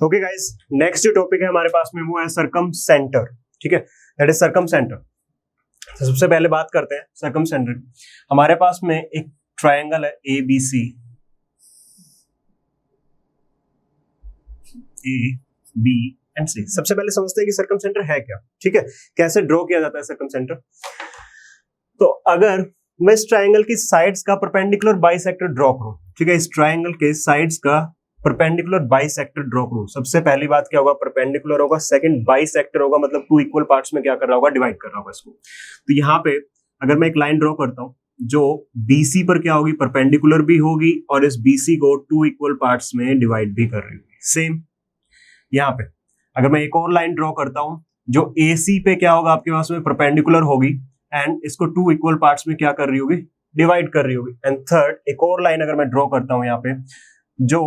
Okay guys, next जो topic है हमारे पास में वो है सरकम सेंटर। ठीक है, दैट इज सरकम सेंटर। तो सबसे पहले बात करते हैं सरकम सेंटर। हमारे पास में एक ट्रायंगल है A B C, A B and C. सबसे पहले समझते हैं कि सरकम सेंटर है क्या। ठीक है, कैसे ड्रॉ किया जाता है सरकम सेंटर। तो अगर मैं इस ट्रायंगल की साइड्स का परपेंडिकुलर बाइसेक्टर ड्रॉ करूं, ठीक है, इस ट्रायंगल के साइड्स का परपेंडिकुलर बाइसेक्टर ड्रॉ करूं, सबसे पहली बात क्या होगा, परपेंडिकुलर होगा, सेकंड बाइसेक्टर होगा, मतलब टू इक्वल पार्ट्स में क्या कर रहा होगा, डिवाइड कर रहा होगा इसको। तो यहाँ पे अगर मैं एक लाइन ड्रॉ करता हूं जो BC पर क्या होगी, परपेंडिकुलर भी होगी और इस BC को टू इक्वल पार्ट्स में डिवाइड भी कर रही होगी। सेम यहाँ पे अगर मैं एक और लाइन ड्रॉ करता हूं जो AC पे क्या होगा आपके पास में, परपेंडिकुलर होगी एंड इसको टू इक्वल पार्ट्स में क्या कर रही होगी, डिवाइड कर रही होगी। एंड थर्ड एक और लाइन अगर मैं ड्रॉ करता हूं यहाँ पे जो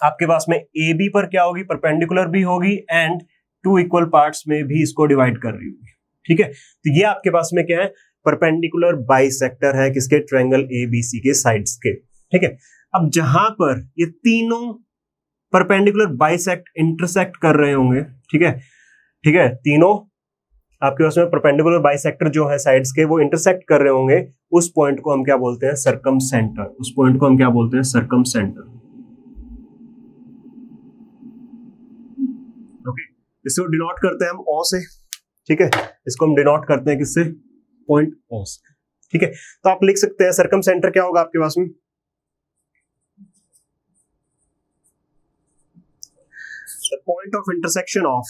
आपके पास में AB पर क्या होगी, परपेंडिकुलर भी होगी एंड टू इक्वल पार्ट्स में भी इसको डिवाइड कर रही होगी। ठीक है, तो ये आपके पास में क्या है, परपेंडिकुलर बाइसेक्टर है किसके, ट्रायंगल ABC के साइड्स के। ठीक है, अब जहां पर ये तीनों परपेंडिकुलर बाइसेक्ट इंटरसेक्ट कर रहे होंगे, ठीक है, तीनों आपके पास में परपेंडिकुलर बाइसेक्टर जो है साइड्स के वो इंटरसेक्ट कर रहे होंगे, उस पॉइंट को हम क्या बोलते हैं, सरकम सेंटर। उस पॉइंट को हम क्या बोलते हैं, सरकम सेंटर। ओके, इसको डिनोट करते हैं हम O से। ठीक है, इसको हम डिनोट करते हैं किससे, पॉइंट O से। ठीक है, तो आप लिख सकते हैं सरकम सेंटर क्या होगा आपके पास में, the point of intersection of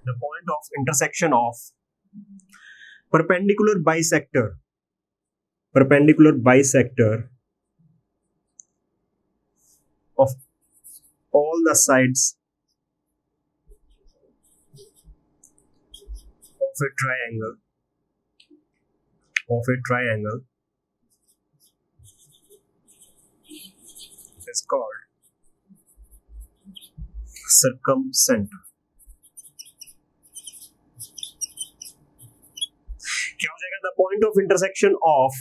the point of intersection of perpendicular bisector of all the sides of a triangle is called circumcenter। क्या हो जाएगा, the point of intersection of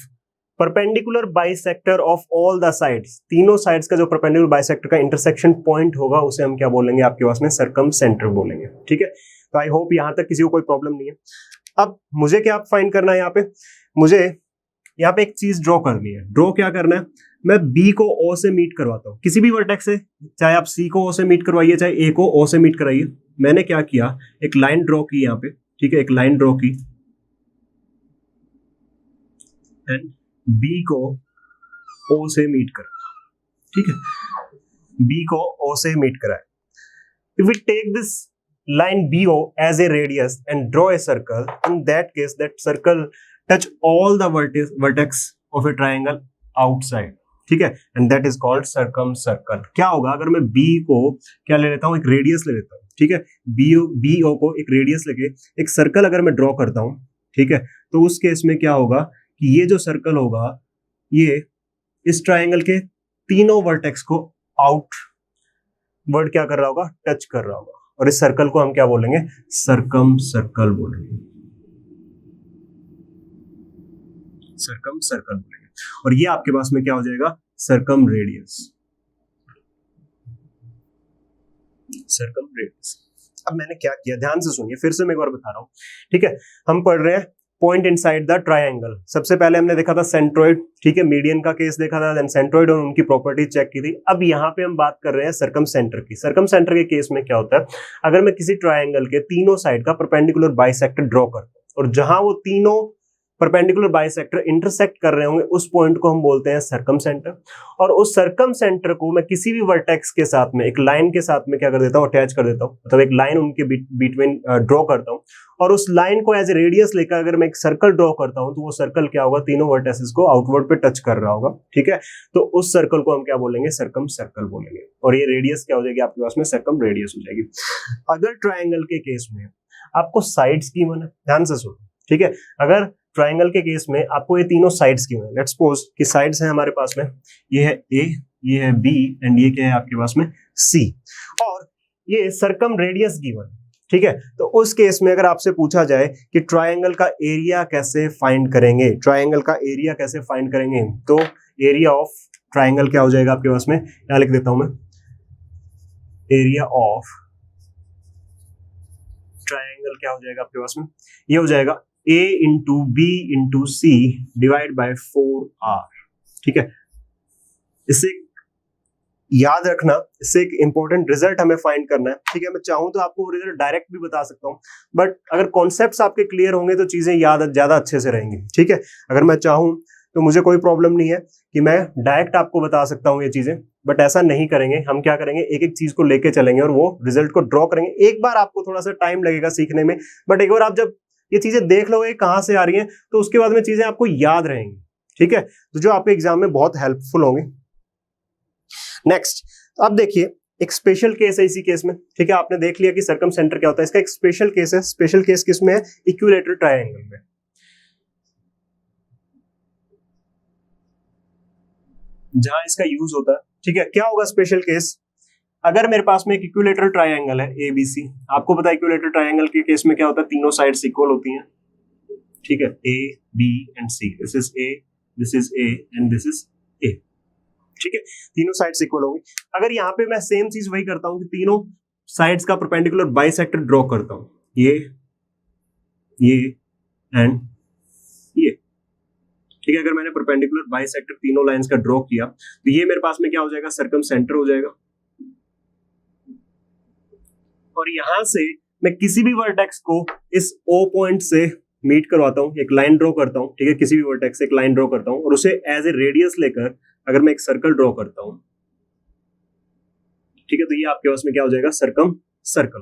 perpendicular bisector of all the sides, तीनों sides का जो perpendicular bisector का intersection point होगा उसे हम क्या बोलेंगे आपके पास में, सरकम सेंटर बोलेंगे। ठीक है, तो आई होप यहां तक किसी को कोई प्रॉब्लम नहीं है। अब मुझे क्या फाइंड करना है, यहाँ पे मुझे यहाँ पे एक चीज ड्रॉ करनी है। ड्रॉ क्या करना है, मैं B को O से मीट करवाता हूँ किसी भी वर्टेक्स से, चाहे आप C को O से मीट करवाइए चाहे A को O से मीट कराइए। मैंने क्या किया, एक लाइन ड्रॉ की यहाँ पे। ठीक है, एक लाइन ड्रॉ की एंड B को O से मीट करा। ठीक है, B को O से मीट कराए। If we take this line BO as a radius and draw a circle, in that case that circle touch all the vertex of a triangle outside। ठीक है, and that is called circumcircle। क्या होगा अगर मैं B को क्या ले लेता हूं, एक रेडियस ले लेता हूं। ठीक है, BO को एक रेडियस लेके एक सर्कल अगर मैं ड्रॉ करता हूं, ठीक है, तो उस केस में क्या होगा कि ये जो सर्कल होगा ये इस ट्राइंगल के तीनों वर्टेक्स को आउटवर्ड क्या कर रहा होगा, टच कर रहा होगा, और इस सर्कल को हम क्या बोलेंगे, सरकम सर्कल बोलेंगे, सरकम सर्कल बोलेंगे। और ये आपके पास में क्या हो जाएगा, सरकम रेडियस, सरकम रेडियस। अब मैंने क्या किया, ध्यान से सुनिए, फिर से मैं एक बार बता रहा हूं। ठीक है, हम पढ़ रहे हैं पॉइंट इनसाइड द ट्रायंगल। सबसे पहले हमने देखा था सेंट्रोइड, ठीक है, मीडियन का केस देखा था, देन सेंट्रोइड और उनकी प्रॉपर्टी चेक की थी। अब यहाँ पे हम बात कर रहे हैं सरकम सेंटर की। सरकम सेंटर के केस में क्या होता है, अगर मैं किसी ट्रायंगल के तीनों साइड का परपेंडिकुलर बाइसेक्टर ड्रॉ करता हूं और जहां वो तीनों परपेंडिकुलर बाइसेक्टर इंटरसेक्ट कर रहे होंगे उस पॉइंट को हम बोलते हैं सरकम सेंटर। और उस सरकम सेंटर को मैं किसी भी वर्टेक्स के साथ में, एक लाइन के साथ में क्या कर देता हूं, अटैच कर देता हूं, मतलब एक लाइन उनके बिटवीन ड्रॉ करता हूं और उस लाइन को एज ए रेडियस लेकर अगर मैं एक सर्कल ड्रॉ करता हूं तो वो सर्कल क्या होगा, तीनों वर्टेक्सेस को आउटवर्ड पे टच कर रहा होगा। ठीक है, तो उस सर्कल को हम क्या बोलेंगे, सरकम सर्कल बोलेंगे, और ये रेडियस क्या हो जाएगी आपके पास में, सरकम रेडियस हो जाएगी। अगर ट्रायंगल के केस में आपको साइड्स गिवन है, ध्यान से सुनो, ठीक है, अगर ट्रायंगल के केस में आपको ये तीनों साइड्स गिवन है, लेट्स सपोज कि साइड्स हैं हमारे पास में, ये है A, ये है B एंड ये क्या है आपके पास में C, और ये सरकम रेडियस गिवन, ठीक है। तो उस केस में अगर आपसे पूछा जाए कि ट्रायंगल का एरिया कैसे फाइंड करेंगे, ट्रायंगल का एरिया कैसे फाइंड करेंगे, तो एरिया ऑफ ट्रायंगल क्या हो जाएगा आपके पास में, यहाँ लिख देता हूं मैं, एरिया ऑफ ट्रायंगल क्या हो जाएगा आपके पास में, ये हो जाएगा a into B into C divide by 4r। ठीक है, इससे याद रखना, इससे एक इंपॉर्टेंट रिजल्ट हमें फाइंड करना है। ठीक है, मैं चाहूं तो आपको रिजल्ट डायरेक्ट भी बता सकता हूं, बट अगर कॉन्सेप्ट्स आपके क्लियर होंगे तो चीजें याद ज्यादा अच्छे से रहेंगी। ठीक है, अगर मैं चाहूं तो मुझे कोई प्रॉब्लम नहीं है कि मैं डायरेक्ट आपको बता सकता हूं ये चीजें, बट ऐसा नहीं करेंगे। हम क्या करेंगे, एक एक चीज को लेके चलेंगे और वो रिजल्ट को ड्रॉ करेंगे। एक बार आपको थोड़ा सा टाइम लगेगा सीखने में, बट एक बार आप जब ये चीजें देख लोगे कहां से आ रही हैं, तो उसके बाद में चीजें आपको याद रहेंगी। ठीक है, तो जो आपके एग्जाम में बहुत हेल्पफुल होंगे। नेक्स्ट, अब देखिए एक स्पेशल केस है इसी केस में। ठीक है, आपने देख लिया कि सर्कम सेंटर क्या होता है, इसका एक स्पेशल केस है। स्पेशल केस किसमें है, इक्विलेटरल ट्रायंगल में। जहां इसका यूज होता है। ठीक है, क्या होगा स्पेशल केस, अगर मेरे पास में एक इक्विलेटरल ट्रायंगल है ABC, आपको पता है इक्विलेटरल ट्रायंगल के केस में क्या होता है, तीनों साइड्स इक्वल होती हैं। ठीक है, A, B and C, this is A, this is A and this is A। ठीक है, तीनों साइड्स इक्वल होंगी। अगर यहाँ पे मैं सेम चीज वही करता हूं कि तीनों साइड्स का परपेंडिकुलर बाइसेक्टर ड्रॉ करता हूं, ये एंड ये। ठीक है, अगर मैंने परपेंडिकुलर बाइसेक्टर तीनों लाइंस का ड्रॉ किया तो ये मेरे पास में क्या हो जाएगा, सर्कम सेंटर हो जाएगा। और यहां से मैं किसी भी वर्टेक्स को इस O पॉइंट से मीट करवाता हूं, एक लाइन ड्रॉ करता हूं। ठीक है, किसी भी वर्टेक्स से एक लाइन ड्रॉ करता हूं और उसे एज ए रेडियस लेकर अगर मैं एक सर्कल ड्रॉ करता हूं, ठीक है, तो ये आपके पास में क्या हो जाएगा, सर्कम सर्कल।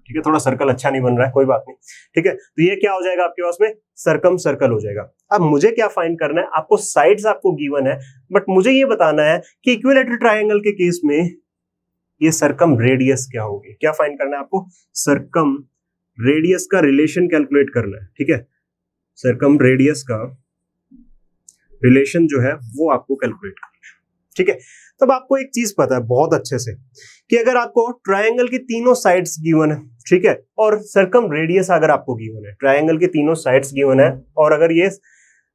ठीक है, थोड़ा सर्कल अच्छा नहीं बन रहा है, कोई बात नहीं। ठीक है, तो ये क्या हो जाएगा आपके पास में, सर्कम सर्कल हो जाएगा। अब मुझे क्या फाइंड करना है, आपको साइड्स आपको गिवन है, बट मुझे ये बताना है कि इक्विलेटरल ट्रायंगल के केस में ये सर्कम रेडियस क्या होगी। क्या फाइंड करना है आपको, सर्कम रेडियस का रिलेशन कैलकुलेट करना है। ठीक है, सर्कम रेडियस का रिलेशन जो है वो आपको कैलकुलेट करना है। ठीक है, तब आपको एक चीज पता है बहुत अच्छे से कि अगर आपको ट्रायंगल की तीनों साइड्स गिवन है, ठीक है, और सर्कम रेडियस अगर आपको गिवन है, ट्रायंगल की तीनों साइड्स गिवन है और अगर ये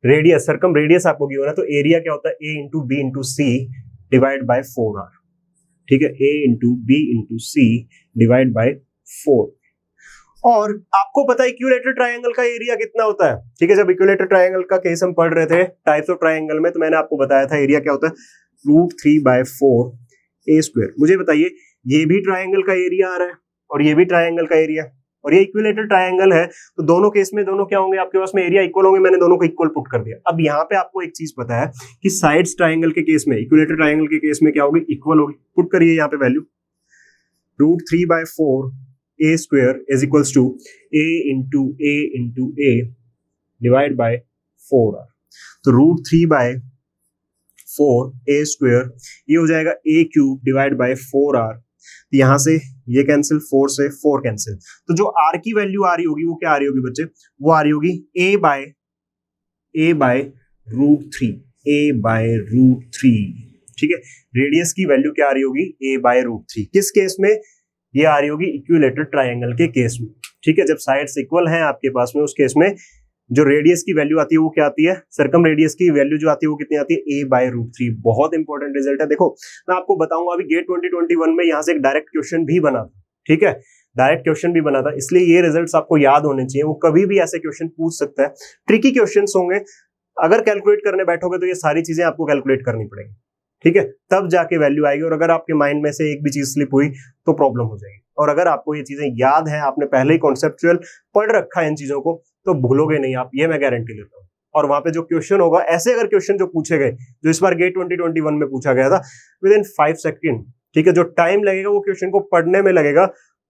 रेडियस सर्कम रेडियस आपको गिवन है, तो एरिया क्या होता है, A into B into C divide by 4r। ठीक है, A into B into C divide by 4। और आपको पता है इक्विलेटरल ट्रायंगल का एरिया कितना होता है। ठीक है, जब इक्विलेटरल ट्रायंगल का केस हम पढ़ रहे थे टाइप्स ऑफ ट्रायंगल में, तो मैंने आपको बताया था एरिया क्या होता है, √3/4a²। मुझे बताइए, ये भी ट्रायंगल का एरिया आ रहा है और ये भी ट्रायंगल का एरिया, और ये इक्विलेटरल ट्रायंगल है, तो दोनों केस में दोनों क्या होंगे, आपके पास में एरिया इक्वल होंगे। मैंने दोनों को इक्वल पुट कर दिया। अब यहाँ पे आपको एक चीज पता है कि साइड्स ट्रायंगल के केस में, इक्विलेटरल ट्रायंगल के केस में क्या होगी, इक्वल होगी। पुट करिए यहाँ पे value, √3/4a² is equals to a into a divide by 4r। तो √3/4a² ये हो जाएगा a³ डिवाइड बाय 4r। यहां से ये कैंसिल, 4 से 4 कैंसिल, तो जो r की वैल्यू आ रही होगी वो क्या आ रही होगी बच्चे, वो आ रही होगी a बाय √3। ठीक है, रेडियस की वैल्यू क्या आ रही होगी, a/√3। किस केस में, ये आ रही होगी इक्विलेटरल ट्रायंगल के केस में। ठीक है, जब साइड्स इक्वल हैं आपके पास में, उस केस में जो रेडियस की वैल्यू आती है वो क्या आती है, सर्कम रेडियस की वैल्यू जो आती है वो कितनी आती है, a/√3। बहुत इंपॉर्टेंट रिजल्ट है। देखो मैं आपको बताऊंगा, अभी गेट 2021 में यहाँ से एक डायरेक्ट क्वेश्चन भी बना था। ठीक है, डायरेक्ट क्वेश्चन भी बना था, इसलिए ये रिजल्ट्स आपको याद होने चाहिए। वो कभी भी ऐसे क्वेश्चन पूछ सकता है, ट्रिकी क्वेश्चंस होंगे। अगर कैलकुलेट करने बैठोगे तो ये सारी चीजें आपको कैलकुलेट करनी पड़ेगी। ठीक है, तब जाके वैल्यू आएगी, और अगर आपके माइंड में से एक भी चीज स्लिप हुई तो प्रॉब्लम हो जाएगी। और अगर आपको ये चीजें याद है, आपने पहले ही कॉन्सेप्चुअल पढ़ रखा है इन चीजों को, तो भूलोगे नहीं आप, ये मैं गारंटी लेता हूँ। और वहां पे जो क्वेश्चन होगा, ऐसे अगर क्वेश्चन जो पूछे गए, जो इस बार गेट 2021 में पूछा गया था, विद इन 5 सेकेंड, ठीक है, जो टाइम लगेगा वो क्वेश्चन को पढ़ने में लगेगा,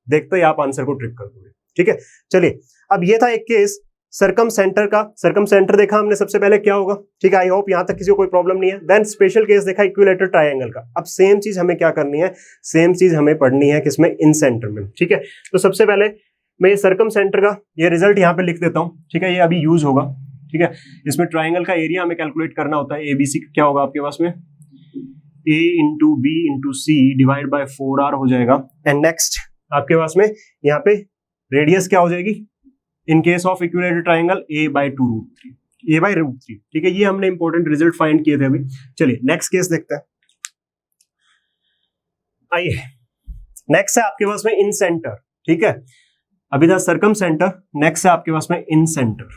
देखते ही आप आंसर को ट्रिक कर दोगे। ठीक है, चलिए, अब ये था एक केस सर्कम सेंटर का। सर्कम सेंटर देखा हमने सबसे पहले क्या होगा। ठीक है, आई होप यहां तक किसी को कोई प्रॉब्लम नहीं है। देन स्पेशल केस देखा इक्विलेटरल ट्रायंगल का। अब सेम चीज हमें क्या करनी है, सेम चीज हमें पढ़नी है किसमें, इन सेंटर में। ठीक है, तो सबसे पहले मैं ये सर्कम सेंटर का ये रिजल्ट यहाँ पे लिख देता हूँ। ठीक है, ये अभी यूज होगा। ठीक है, इसमें ट्रायंगल का एरिया हमें कैलकुलेट करना होता है। ABC क्या होगा आपके पास में, A into B into C divide by 4r हो जाएगा। एंड नेक्स्ट आपके पास में यहाँ पे रेडियस क्या हो जाएगी इन case of equilateral triangle a/√3, ठीक है। ये हमने इंपॉर्टेंट रिजल्ट फाइंड किए थे अभी। चलिए नेक्स्ट केस देखते हैं। आइए नेक्स्ट है आपके पास में इन सेंटर, ठीक है। अभी था सर्कम सेंटर, नेक्स्ट है आपके पास में इन सेंटर।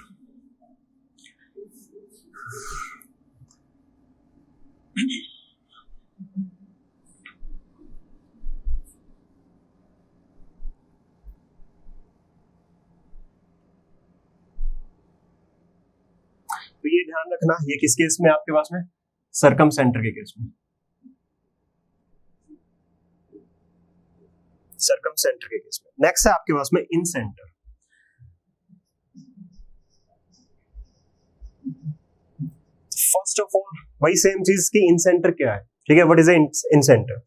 तो ये ध्यान रखना, ये किस केस में आपके पास में, सर्कम सेंटर के केस में, सर्कम सेंटर के केस में। नेक्स्ट है आपके पास में इन सेंटर। फर्स्ट ऑफ ऑल वही सेम चीज की इन सेंटर क्या है, ठीक है। What is in centre?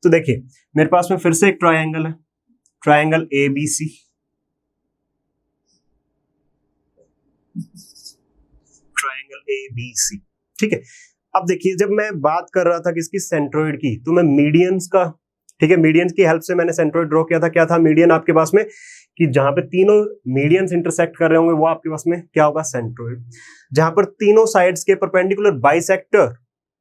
तो देखिए मेरे पास में फिर से एक ट्रायंगल है, ट्रायंगल ABC, ट्रायंगल ABC, ठीक है। अब देखिए जब मैं बात कर रहा था किसकी, सेंट्रोइड की, तो मैं मीडियंस का, ठीक है, मीडियंस की हेल्प से मैंने सेंट्रोइड ड्रॉ किया था। क्या था मीडियन आपके पास में, कि जहां पे तीनों मीडियंस इंटरसेक्ट कर रहे होंगे वो आपके पास में क्या होगा, सेंट्रोइड। जहां पर तीनों साइड्स के परपेंडिकुलर बाइसेक्टर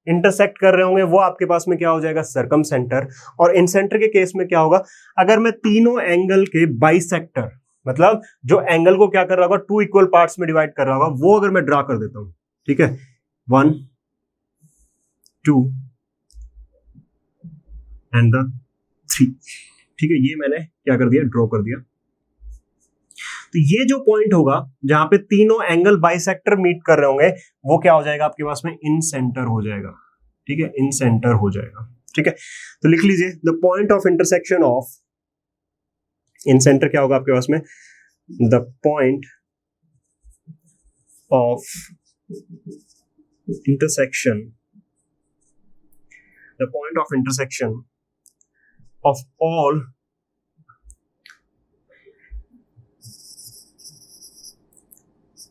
इंटरसेक्ट कर रहे होंगे वो आपके पास में क्या हो जाएगा, सर्कम सेंटर। और इन सेंटर के केस में क्या होगा, अगर मैं तीनों एंगल के बाइसेक्टर, मतलब जो एंगल को क्या कर रहा होगा, टू इक्वल पार्ट्स में डिवाइड कर रहा होगा, वो अगर मैं ड्रा कर देता हूं, ठीक है, 1 2 एंड द 3, ठीक है, ये मैंने क्या कर दिया, ड्रॉ कर दिया। तो ये जो पॉइंट होगा जहां पे तीनों एंगल बाइसेक्टर मीट कर रहे होंगे वो क्या हो जाएगा आपके पास में, इन सेंटर हो जाएगा, ठीक है, इन सेंटर हो जाएगा, ठीक है। तो लिख लीजिए the point of intersection of, in centre क्या होगा आपके पास में, the point of intersection, the point of intersection of all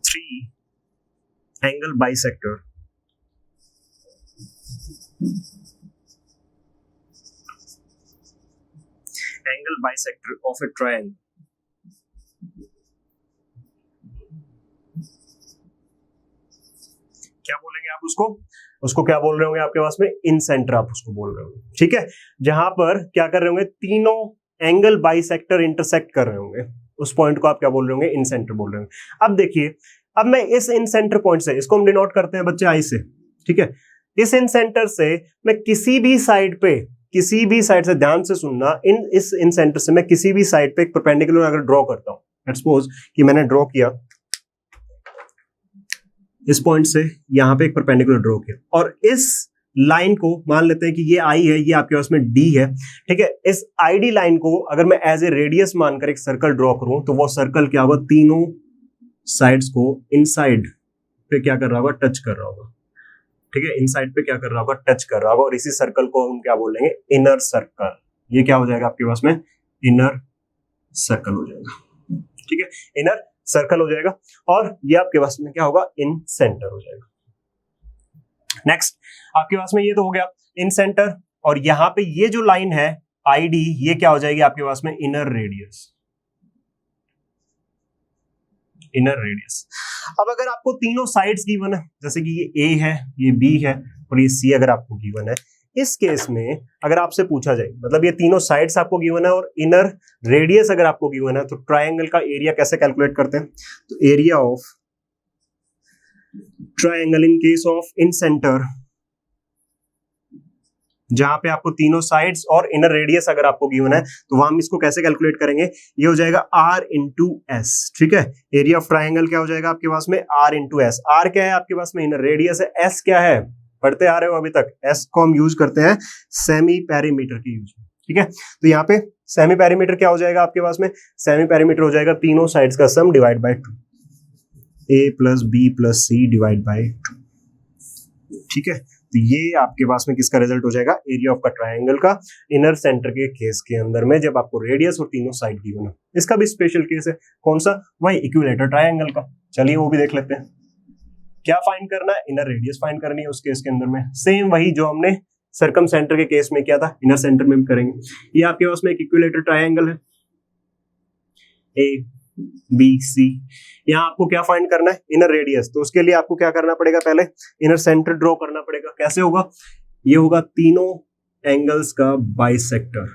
three angle bisector of a triangle, क्या बोलेंगे आप उसको, उसको क्या बोल रहे होंगे आपके पास में, इन सेंटर आप उसको बोल रहे होंगे, ठीक है। जहां पर क्या कर रहे होंगे, तीनों एंगल बाइसेक्टर इंटरसेक्ट कर रहे होंगे, उस पॉइंट को आप क्या बोल रहे होंगे, इन सेंटर बोल रहे होंगे। अब देखिए, अब मैं इस इन सेंटर पॉइंट से, इसको हम डिनोट करते हैं बच्चे आई से, ठीक है, इस इन सेंटर से मैं किसी भी साइड पे, किसी भी साइड से, ध्यान से सुनना, इस इन सेंटर से मैं किसी भी साइड पे एक परपेंडिकुलर अगर ड्रॉ करता हूं, लेट्स सपोज कि मैंने ड्रॉ किया इस पॉइंट से यहां पे एक परपेंडिकुलर ड्रॉ किया, और इस लाइन को मान लेते हैं कि ये आई है, ये आपके पास में डी है, ठीक है। इस आईडी लाइन को अगर मैं एज ए रेडियस मानकर एक सर्कल ड्रॉ करूं तो वो सर्कल क्या होगा, तीनों साइड्स को इनसाइड पे क्या कर रहा होगा, टच कर रहा होगा, ठीक है, इनसाइड पे क्या कर रहा होगा, टच कर रहा होगा। और इसी सर्कल को हम क्या बोलेंगे, इनर सर्कल। ये क्या हो जाएगा आपके पास में, इनर सर्कल हो जाएगा, ठीक है, इनर सर्कल हो जाएगा। और ये आपके पास में क्या होगा, इन सेंटर हो जाएगा। नेक्स्ट आपके पास में ये तो हो गया इन सेंटर, और यहां पे ये जो लाइन है आईडी, ये क्या हो जाएगी आपके पास में, इनर रेडियस, इनर रेडियस। अब अगर आपको तीनों साइड्स गिवन है, जैसे कि ये ए है, ये बी है और ये सी अगर आपको गिवन है, इस केस में अगर आपसे पूछा जाए, मतलब ये तीनों साइड्स आपको गिवन है और इनर रेडियस अगर आपको गिवन है, तो ट्रायंगल का एरिया कैसे कैलकुलेट करते हैं, तो area of triangle in case of in centre, जहां पे आपको तीनों साइड्स और इनर रेडियस अगर आपको गिवन है, तो हम इसको कैसे कैलकुलेट करेंगे, ये हो जाएगा R इंटू एस, ठीक है। एरिया ऑफ ट्रायंगल क्या हो जाएगा आपके पास में, R इंटू एस। R क्या है आपके पास में, इनर रेडियस है, S क्या है, पढ़ते आ रहे हो अभी तक, S को हम यूज करते हैं सेमी पेरीमीटर की यूज, ठीक है। तो यहाँ पे सेमी पेरीमीटर क्या हो जाएगा आपके पास में, सेमी पेरीमीटर हो जाएगा तीनों साइड्स का sum divide by 2, A plus B plus C divide by 2, ठीक है। तो ये आपके पास में किसका रिजल्ट हो जाएगा, एरिया ऑफ का ट्रायंगल का इनर सेंटर के केस के अंदर में, जब आपको रेडियस और तीनों साइड गिवन हो। इसका भी स्पेशल केस है, कौन सा, वही इक्विलेटर ट्रायंगल का। चलिए वो भी देख लेते हैं। क्या फाइंड करना है, इनर रेडियस फाइंड करनी है उस केस के अंदर में, सेम वही जो हमने सर्कम सेंटर के केस में किया था, इनर सेंटर में भी करेंगे। ये आपके पास में एक इक्विलेटर ट्रायंगल है, ए बी सी। यहाँ आपको क्या फाइंड करना है, इनर रेडियस। तो उसके लिए आपको क्या करना पड़ेगा, पहले इनर सेंटर ड्रॉ करना पड़ेगा। कैसे होगा, ये होगा तीनों एंगल्स का बाइसेक्टर,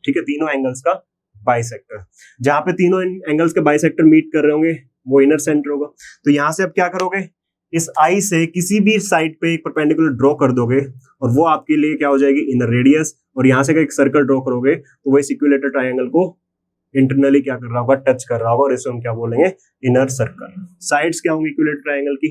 ठीक है, तीनों एंगल्स का बाइसेक्टर। जहां पे तीनों एंगल्स के बाइसेक्टर मीट कर रहे होंगे वो इनर सेंटर होगा। तो यहां से अब क्या करोगे, इस आई से किसी भी साइड पे एक परपेंडिकुलर ड्रॉ कर दोगे और वो आपके लिए क्या हो जाएगी, इनर रेडियस। और यहां से एक सर्कल ड्रॉ करोगे तो वो इक्विलेटरल ट्रायंगल को इंटरनली क्या कर रहा होगा, टच कर रहा होगा, और इसे हम क्या बोलेंगे, इनर सर्कल। साइड्स क्या होंगी इक्विलेटरल ट्रायंगल की,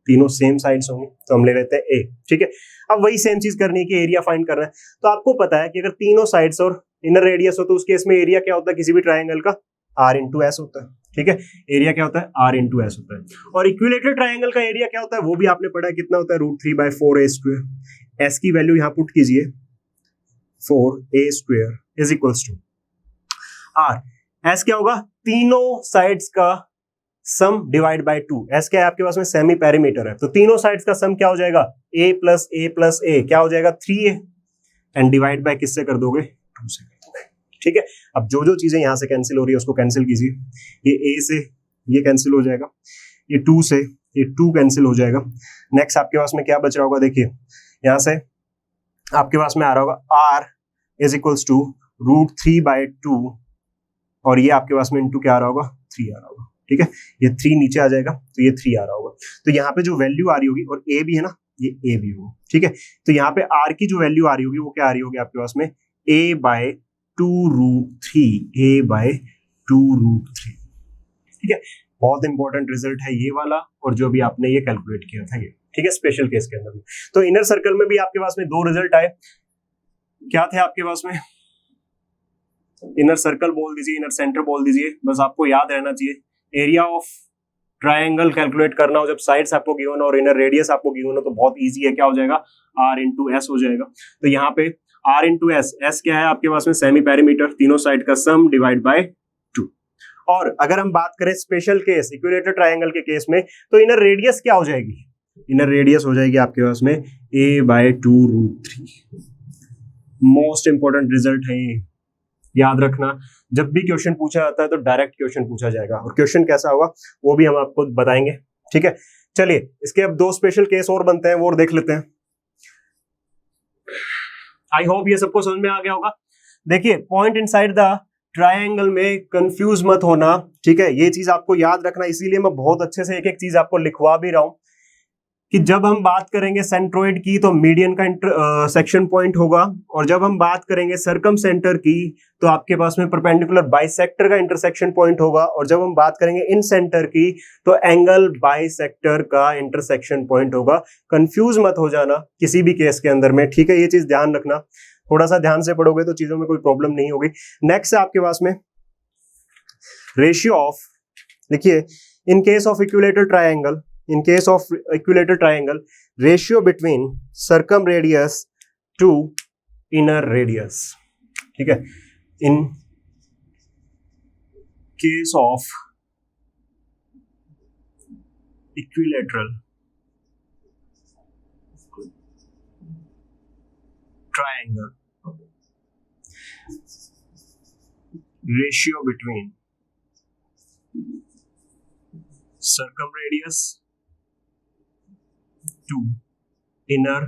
तीनों सेम साइड्स होंगी, तो हम ले लेते हैं ए, ठीक है। अब वही सेम चीज करनी है कि एरिया फाइंड करना है। तो आपको पता है कि अगर तीनों साइड्स और इनर रेडियस हो तो उस केस में एरिया क्या होता है किसी भी ट्रायंगल का, आर इंटू एस होता है, ठीक है। एरिया क्या होता है, आर इंटू एस होता है। और इक्विलेटरल ट्रायंगल का एरिया क्या होता है वो भी आपने पढ़ा है, कितना होता है, √3/4a²। एस की वैल्यू यहां पुट कीजिए, 4a² is equals to R. S क्या होगा, तीनों साइड्स का सम डिवाइड बाय 2। एस क्या है आपके पास में, सेमी पेरीमीटर है, तो तीनों साइड्स का सम क्या हो जाएगा, a प्लस a क्या हो जाएगा, 3a, एंड डिवाइड बाय किससे कर दोगे, 2 से कर दोगे, ठीक है। अब जो जो चीजें यहां से कैंसिल हो रही है उसको कैंसिल कीजिए। ये a से ये कैंसिल हो जाएगा, ये 2 से ये 2 कैंसिल हो जाएगा। नेक्स्ट आपके पास में क्या बच रहा होगा, देखिए यहां से आपके पास में आ रहा होगा r इज इक्वल्स टू √3/2, और ये आपके पास में इंटू क्या आ रहा होगा, 3 आ रहा होगा, ठीक है। ये 3 नीचे आ जाएगा तो ये 3 आ रहा होगा। तो यहाँ पे जो वैल्यू आ रही होगी, और a भी है ना, ये a भी होगा, ठीक है। तो यहाँ पे r की जो वैल्यू आ रही होगी वो क्या आ रही होगी आपके पास में, a/2√3, ठीक है। बहुत इंपॉर्टेंट रिजल्ट है ये वाला, और जो भी आपने ये कैलकुलेट किया था ये, ठीक है, स्पेशल केस के अंदर में। तो इनर सर्कल में भी आपके पास में 2 रिजल्ट आए। क्या थे आपके पास में, इनर सर्कल बोल दीजिए, इनर सेंटर बोल दीजिए, बस आपको याद रहना चाहिए। एरिया ऑफ ट्रायंगल कैलकुलेट करना हो जब साइड्स आपको गिवन और इनर रेडियस आपको गिवन हो तो बहुत इजी है, क्या हो जाएगा, r इंटू एस हो जाएगा। तो यहाँ पे r इंटू एस, एस क्या है आपके पास में, सेमी पेरीमीटर, तीनों साइड का सम डिवाइड बाय 2। और अगर हम बात करें स्पेशल केस इक्विलेटरल ट्रायंगल के केस में, तो इनर रेडियस क्या हो जाएगी, इनर रेडियस हो जाएगी आपके पास में a/2√3। मोस्ट इंपॉर्टेंट रिजल्ट है ये, याद रखना। जब भी क्वेश्चन पूछा जाता है तो डायरेक्ट क्वेश्चन पूछा जाएगा, और क्वेश्चन कैसा होगा वो भी हम आपको बताएंगे, ठीक है। चलिए इसके अब 2 स्पेशल केस और बनते हैं, वो और देख लेते हैं। आई होप ये सबको समझ में आ गया होगा। देखिए पॉइंट इनसाइड द ट्रायंगल में कंफ्यूज मत होना, ठीक है, ये चीज आपको याद रखना, इसीलिए मैं बहुत अच्छे से एक एक चीज आपको लिखवा भी रहा हूं कि जब हम बात करेंगे सेंट्रोइड की तो मीडियन का इंटरसेक्शन पॉइंट होगा, और जब हम बात करेंगे सर्कम सेंटर की तो आपके पास में परपेंडिकुलर बाइसेक्टर का इंटरसेक्शन पॉइंट होगा, और जब हम बात करेंगे इन सेंटर की तो एंगल बाइसेक्टर का इंटरसेक्शन पॉइंट होगा। कंफ्यूज मत हो जाना किसी भी केस के अंदर में, ठीक है, ये चीज ध्यान रखना। थोड़ा सा ध्यान से पढ़ोगे तो चीजों में कोई प्रॉब्लम नहीं होगी। नेक्स्ट है आपके पास में रेशियो ऑफ, देखिए इन case of equilateral triangle, in case of equilateral triangle, ratio between circumradius to inner radius, ठीक है। in case of equilateral triangle, ratio between circumradius to inner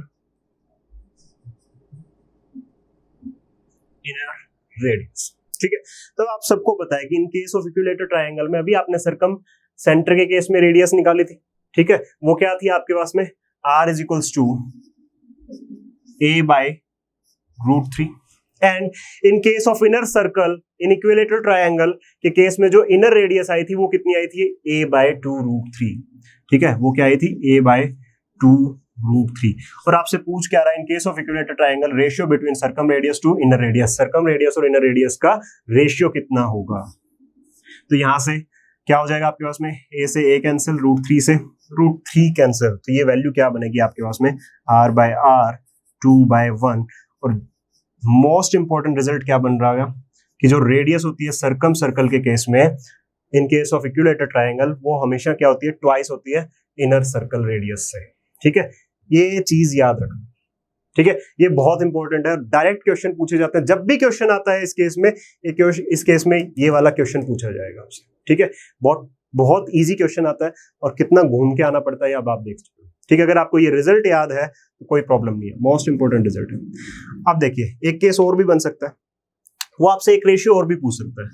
radius, ठीक है। तो आप सबको पता है कि इन केस ऑफ इक्विलेटरल ट्रायंगल में अभी आपने सर्कम सेंटर के केस में रेडियस निकाली थी, ठीक है, वो क्या थी आपके पास में, r is equals to a/√3। And in case of inner circle in equilateral triangle के केस में जो इनर रेडियस आई थी वो कितनी आई थी, a/2√3, ठीक है, वो क्या आई थी, a/2√3। और आपसे पूछ क्या रहा है, in case of equilateral triangle ratio between circumradius to inner radius, circumradius और इनर रेडियस का रेशियो कितना होगा। तो यहां से क्या हो जाएगा आपके पास में, a से a कैंसिल, √3 से √3 कैंसिल, तो ये वैल्यू क्या बनेगी आपके पास में, r/r 2/1। और मोस्ट इंपॉर्टेंट रिजल्ट क्या बन रहा है कि जो रेडियस होती है सर्कम सर्कल के केस में इन केस ऑफ इक्विलेटरल ट्रायंगल वो हमेशा क्या होती है, ट्वाइस होती है इनर सर्कल रेडियस से, ठीक है, ये चीज याद रखना। ठीक है, ये बहुत इंपॉर्टेंट है, डायरेक्ट क्वेश्चन पूछे जाते हैं। जब भी क्वेश्चन आता है इस केस में, इस केस में ये वाला क्वेश्चन पूछा जाएगा आपसे, ठीक है। बहुत बहुत इजी क्वेश्चन आता है और कितना घूम के आना पड़ता है अब आप देख सकते हो, ठीक है। अगर आपको ये रिजल्ट याद है तो कोई प्रॉब्लम नहीं है, मोस्ट इंपोर्टेंट रिजल्ट है। अब देखिए एक केस और भी बन सकता है, वो आपसे एक रेशियो और भी पूछ सकता है।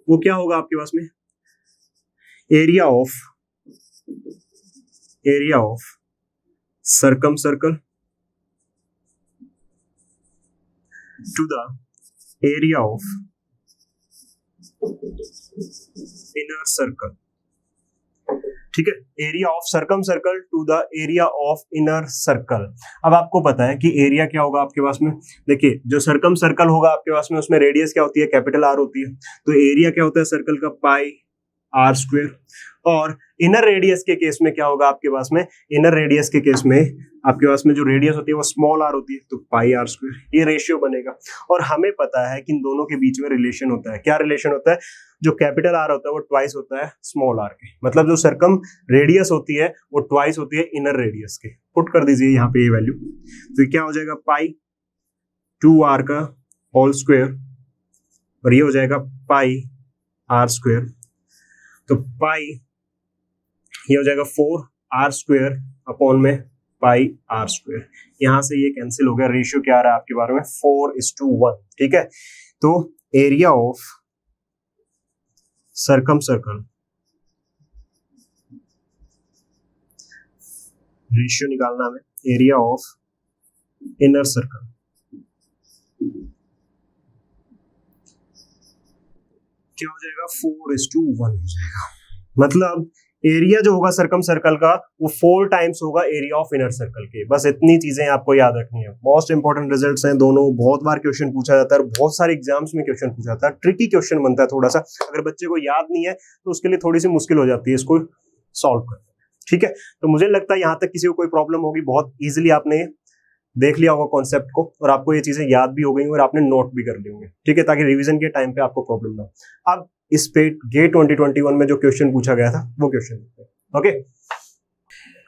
वो क्या होगा आपके पास में, area of circumcircle to the area of inner circle, ठीक है। Area of circumcircle to the area of inner circle. अब आपको पता है कि एरिया क्या होगा आपके पास में, देखिए जो सर्कम सर्कल होगा आपके पास में, उसमें रेडियस क्या होती है, कैपिटल आर होती है। तो एरिया क्या होता है सर्कल का, पाई आर स्क्वायर। और इनर रेडियस के केस में क्या होगा आपके पास में, इनर रेडियस के केस में आपके पास में जो रेडियस होती है वो स्मॉल आर होती है, तो पाई आर स्क्वायर। ये रेशियो बनेगा। और हमें पता है कि इन दोनों के बीच में रिलेशन होता है। क्या रिलेशन होता है, जो कैपिटल आर होता है वो ट्वाइस होता है स्मॉल आर के, मतलब जो सर्कम रेडियस होती है वो ट्वाइस होती है इनर रेडियस के। पुट कर दीजिए यहाँ पे ये वैल्यू, तो क्या हो जाएगा, पाई 2r का होल स्क्वायर, और ये हो जाएगा पाई आर स्क्वायर। तो पाई ये हो जाएगा 4r स्क्वायर अपॉन में पाई आर स्क्वायर। यहां से ये कैंसिल हो गया, रेशियो क्या आ रहा है आपके बारे में, 4:1, ठीक है। तो area of circum circle, ratio निकालना हमें, एरिया ऑफ इनर सर्कल क्या हो जाएगा, 4:1 हो जाएगा। मतलब एरिया जो होगा सर्कम सर्कल का वो 4 टाइम्स होगा एरिया ऑफ इनर सर्कल के। बस इतनी चीजें आपको याद रखनी है। मोस्ट इंपोर्टेंट रिजल्ट्स हैं दोनों, बहुत बार क्वेश्चन पूछा जाता है और बहुत सारे एग्जाम्स में क्वेश्चन पूछा जाता है। ट्रिकी क्वेश्चन बनता है थोड़ा सा, अगर बच्चे को याद नहीं है तो उसके लिए थोड़ी सी मुश्किल हो जाती है इसको सॉल्व करना, ठीक है। तो मुझे लगता है यहाँ तक किसी को कोई प्रॉब्लम होगी, बहुत ईजिली आपने देख लिया होगा कॉन्सेप्ट को, और आपको ये चीजें याद भी हो गई और आपने नोट भी कर ली होंगे, ठीक है, ताकि रिवीजन के टाइम पे आपको प्रॉब्लम ना हो। अब इस पे गेट 2021 में जो क्वेश्चन पूछा गया था वो क्वेश्चन,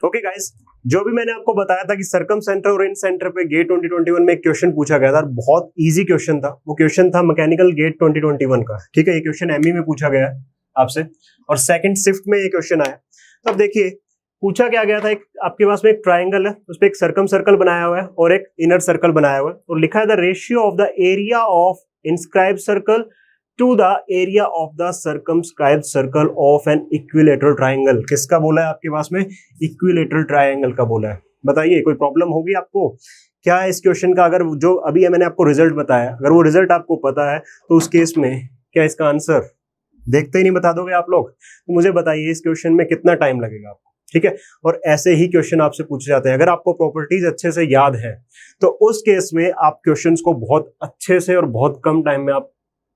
ओके गाइस, जो भी मैंने आपको बताया था कि सर्कम सेंटर और इन सेंटर पे गेट 2021 में एक क्वेश्चन पूछा गया था, बहुत इजी क्वेश्चन था। वो क्वेश्चन था मैकेनिकल गेट 2021 का, ठीक है। ये क्वेश्चन एमई में पूछा गया आपसे और सेकंड शिफ्ट में ये क्वेश्चन आया। तो अब देखिए पूछा क्या गया था, एक आपके पास में एक ट्राइंगल है, उस पर एक सर्कम सर्कल बनाया हुआ है और एक इनर सर्कल बनाया हुआ है, और लिखा है the ratio of the area of inscribe circle to the area of the circumscribed circle of an equilateral triangle. किसका बोला है आपके पास में, इक्विलेटरल ट्राइंगल का बोला है। बताइए कोई प्रॉब्लम होगी आपको क्या है इस क्वेश्चन का? अगर जो अभी मैंने आपको रिजल्ट बताया, अगर वो रिजल्ट आपको पता है तो उस केस में क्या इसका आंसर देखते ही नहीं बता दोगे आप लोग? तो मुझे बताइए इस क्वेश्चन में कितना टाइम लगेगा आपको, ठीक है। और ऐसे ही क्वेश्चन आपसे पूछे जाते हैं। अगर आपको प्रॉपर्टीज अच्छे से याद है तो उस केस में आप क्वेश्चंस को बहुत अच्छे से और बहुत कम टाइम में आप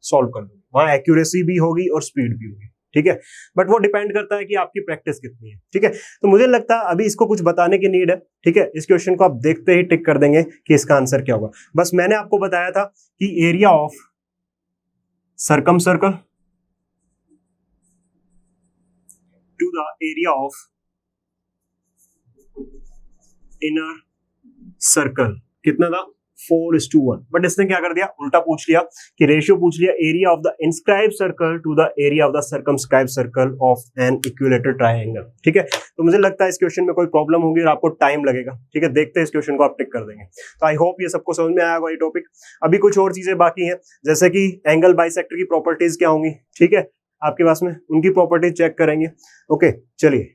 सॉल्व कर दोगे। वहां एक्यूरेसी भी होगी और स्पीड भी होगी, ठीक है। बट वो डिपेंड करता है कि आपकी प्रैक्टिस कितनी है, ठीक है। तो मुझे लगता है अभी इसको कुछ बताने की नीड है, ठीक है। इस क्वेश्चन को आप देखते ही टिक कर देंगे कि इसका आंसर क्या होगा। बस मैंने आपको बताया था कि area of circumcircle to the area of inner circle कितना था, 4:1। बट इसने क्या कर दिया, उल्टा पूछ लिया कि रेशियो पूछ लिया area of the inscribe circle to the area of the circumscribe circle of an equilateral triangle, ठीक है। तो मुझे लगता है इस क्वेश्चन में कोई प्रॉब्लम होगी और आपको टाइम लगेगा, ठीक है। देखते हैं इस क्वेश्चन को आप टिक कर देंगे। तो आई होप ये सबको समझ में आया होगा ये टॉपिक। अभी कुछ और चीजें बाकी हैं, जैसे कि एंगल बाइसेक्टर की प्रॉपर्टीज क्या होंगी, ठीक है, आपके पास में उनकी प्रॉपर्टीज चेक करेंगे। ओके चलिए